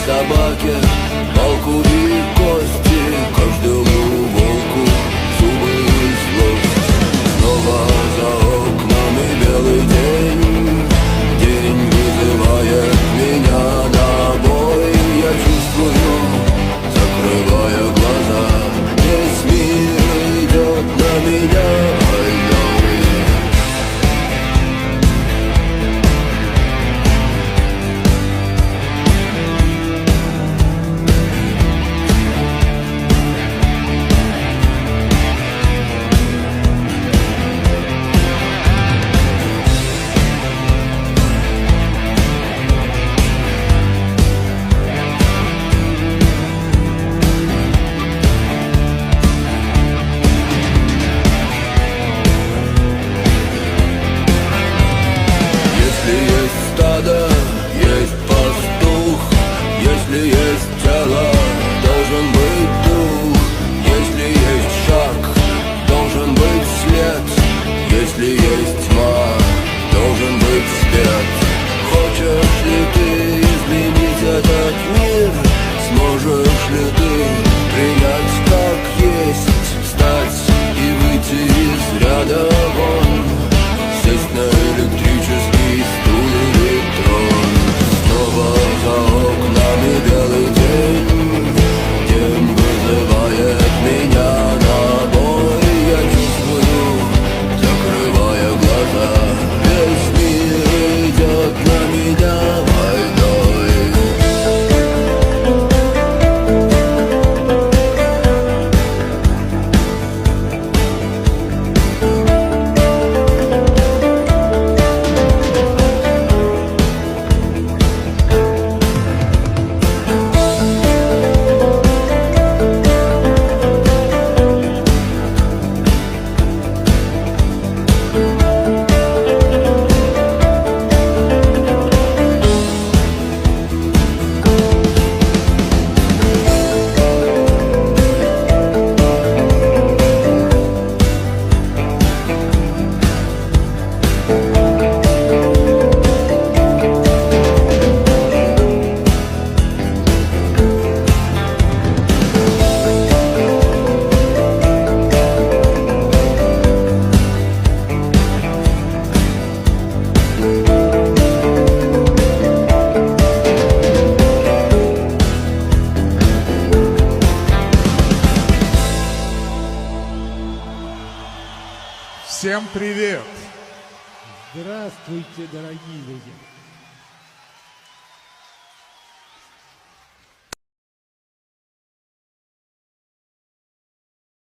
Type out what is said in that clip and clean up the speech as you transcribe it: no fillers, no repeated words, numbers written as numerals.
собаке палку и кости, каждому волку зубы и злость. Снова за окнами белый день, день вызывает меня на бой. Я чувствую, закрывая глаза, весь мир идет на меня. Есть пастух, если есть тело, должен быть дух. Если есть шаг, должен быть след. Если есть тьма, должен быть свет. Хочешь ли ты изменить этот мир? Сможешь ли ты принять как есть? Встать и выйти из ряда вон, сесть на электрический стул или трон. Снова за окнами белый день, день вызывает меня на бой. Я чувствую, закрывая глаза, весь мир идет на меня войной. Всем привет! Здравствуйте, дорогие друзья!